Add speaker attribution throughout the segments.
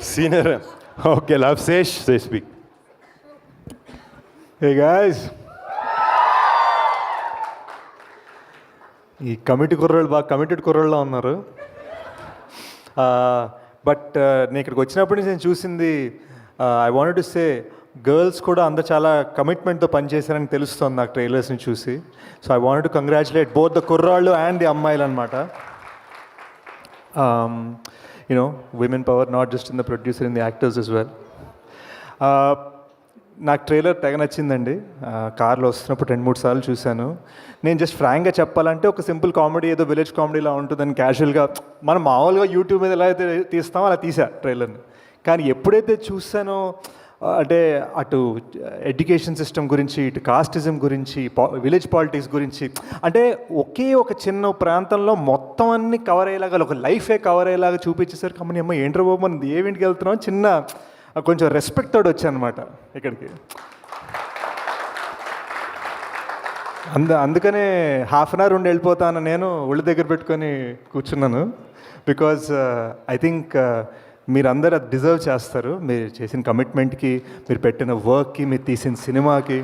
Speaker 1: Senior. Okay, love Sesh, say speak.
Speaker 2: Hey guys. ఈ committee కుర్రోళ్ళు బాగా కమిటెడ్ కుర్రోళ్ళ ఉన్నారు. బట్ నేను ఇక్కడికి వచ్చినప్పటి నుంచి నేను చూసింది I wanted to say girls కూడా అందరు చాలా కమిట్మెంట్తో పనిచేశారని తెలుస్తుంది నాకు ట్రైలర్స్ని చూసి. So I wanted to congratulate both the కుర్రాళ్ళు అండ్ ది అమ్మాయిలు అనమాట. You know women power not just in the producer, in the actors as well. నాకు ట్రైలర్ తెగ నచ్చిందండి. కార్లో వస్తున్నప్పుడు 2-3 సార్లు చూశాను. నేను జస్ట్ ఫ్రాంక్గా చెప్పాలంటే ఒక సింపుల్ కామెడీ, ఏదో విలేజ్ కామెడీలా ఉంటుందని క్యాజువల్గా మనం మామూలుగా యూట్యూబ్ మీద ఎలా అయితే తీస్తామో అలా తీసా ట్రైలర్ని. కానీ ఎప్పుడైతే చూసానో అంటే అటు ఎడ్యుకేషన్ సిస్టమ్ గురించి, ఇటు కాస్టిజం గురించి, విలేజ్ పాలిటిక్స్ గురించి, అంటే ఒకే ఒక చిన్న ప్రాంతంలో మొత్తం అన్ని కవర్ అయ్యేలాగా, ఒక లైఫే కవర్ అయ్యేలాగా చూపించేసరికి అమ్మని అమ్మ ఏంట్రా బాబు మనం ఏమింటికి వెళ్తున్నాం, చిన్న కొంచెం రెస్పెక్ట్ తోడు వచ్చానమాట ఇక్కడికి. అందుకనే హాఫ్ అన్ అవర్ ఉండి వెళ్ళిపోతాను నేను ఒళ్ళు దగ్గర పెట్టుకొని కూర్చున్నాను. బికాజ్ ఐ థింక్ మీరందరూ అది డిజర్వ్ చేస్తారు. మీరు చేసిన కమిట్మెంట్కి, మీరు పెట్టిన వర్క్కి, మీరు తీసిన సినిమాకి.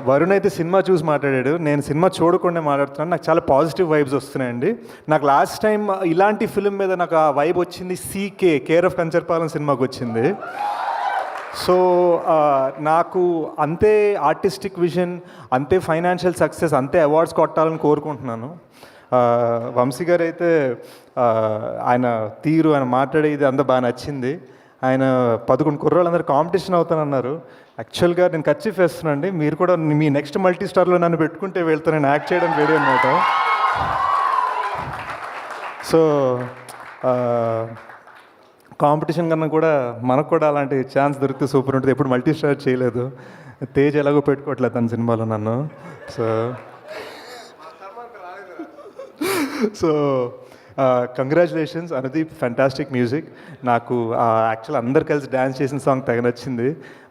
Speaker 2: వరుణ్ అయితే సినిమా చూసి మాట్లాడాడు, నేను సినిమా చూడకుండా మాట్లాడుతున్నాను. నాకు చాలా పాజిటివ్ వైబ్స్ వస్తున్నాయండి. నాకు లాస్ట్ టైం ఇలాంటి ఫిల్మ్ మీద నాకు ఆ వైబ్ వచ్చింది సీకే, కేర్ ఆఫ్ కంచర్పాలెం సినిమాకి వచ్చింది. సో నాకు అంతే ఆర్టిస్టిక్ విజన్, అంతే ఫైనాన్షియల్ సక్సెస్, అంతే అవార్డ్స్ కొట్టాలని కోరుకుంటున్నాను. వంశీ గారు అయితే ఆయన తీరు, ఆయన మాట్లాడేది అంతా బాగా నచ్చింది. ఆయన 11 కుర్రోళ్ళందరూ కాంపిటీషన్ అవుతానన్నారు. యాక్చువల్గా నేను కర్చీఫ్ వేస్తున్నాను అండి, మీరు కూడా మీ నెక్స్ట్ మల్టీ స్టార్లో నన్ను పెట్టుకుంటే వెళ్తా, నేను యాక్ట్ చేయడం వేరే అనమాట. సో కాంపిటీషన్ కన్నా కూడా మనకు కూడా అలాంటి ఛాన్స్ దొరికితే సూపర్ ఉంటుంది. ఎప్పుడు మల్టీ స్టార్ చేయలేదు. తేజ్ ఎలాగో పెట్టుకోవట్లేదు తన సినిమాలో నన్ను. So congratulations Anudeep, fantastic music. నాకు యాక్చువల్ అందరు కలిసి డ్యాన్స్ చేసిన సాంగ్ తెగ నచ్చింది.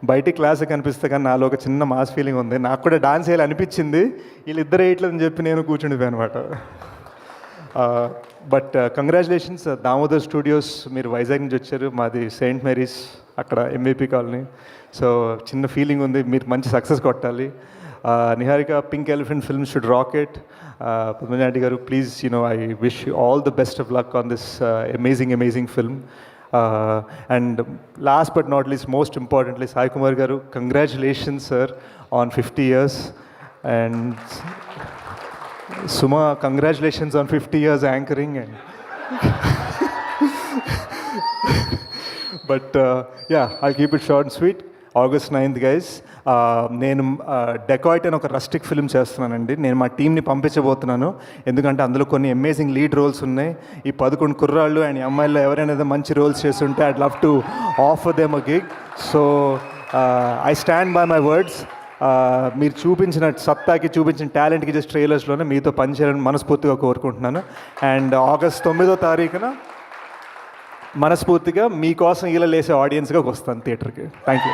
Speaker 2: బయటికి క్లాస్ కనిపిస్తే కానీ నాలో ఒక చిన్న మాస్ ఫీలింగ్ ఉంది. నాకు కూడా డాన్స్ చేయాలి అనిపించింది, వీళ్ళిద్దరు వేయట్లేదని చెప్పి నేను కూర్చుండిపోయాను అనమాట. బట్ కంగ్రాచులేషన్స్ దామోదర్ స్టూడియోస్, మీరు వైజాగ్ నుంచి వచ్చారు, మాది సెయింట్ మేరీస్ అక్కడ ఎంవిపి కాలనీ. సో చిన్న ఫీలింగ్ ఉంది, మీరు మంచి సక్సెస్ కొట్టాలి. Niharika, pink elephant film should rock it. Padmaja aunty గారు, please I wish you all the best of luck on this amazing film. And last but not least, most importantly, Sai Kumar garu, congratulations sir on 50 years. And Suma, congratulations on 50 years anchoring. And but yeah, I'll keep it short and sweet. August 9th guys, నేను dacoit అని ఒక rustic film చేస్తున్నానండి. నేను మా టీంని పంపించబోతున్నాను, ఎందుకంటే అందులో కొన్ని అమేజింగ్ లీడ్ రోల్స్ ఉన్నాయి. ఈ 11 కుర్రాళ్ళు అండ్ అమ్మాయిల్లో ఎవరైనా మంచి రోల్స్ చేస్తుంటే I'd love to offer them a gig. So I stand by my words. మీరు చూపించిన సత్తాకి, చూపించిన టాలెంట్కి జస్ట్ ట్రైలర్స్లోనే మీతో పనిచేయాలని మనస్ఫూర్తిగా కోరుకుంటున్నాను. అండ్ August 9వ తారీఖున మనస్ఫూర్తిగా మీకోసం ఇలా లేసే ఆడియన్స్గా వస్తాను థియేటర్కి. Thank you.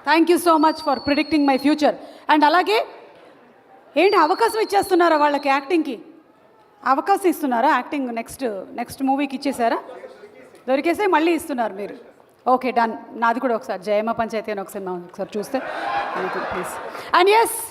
Speaker 3: Thank you so much for predicting my future. And అలాగే ఏంటి అవకాశం ఇచ్చేస్తున్నారా వాళ్ళకి, యాక్టింగ్కి అవకాశం ఇస్తున్నారా? యాక్టింగ్ నెక్స్ట్ మూవీకి ఇచ్చేసారా? దొరికేసే మళ్ళీ ఇస్తున్నారు మీరు. Okay done. నాది కూడా ఒకసారి జయమ్మ పంచాయతీ అని ఒకసారి చూస్తే ప్లీజ్. And yes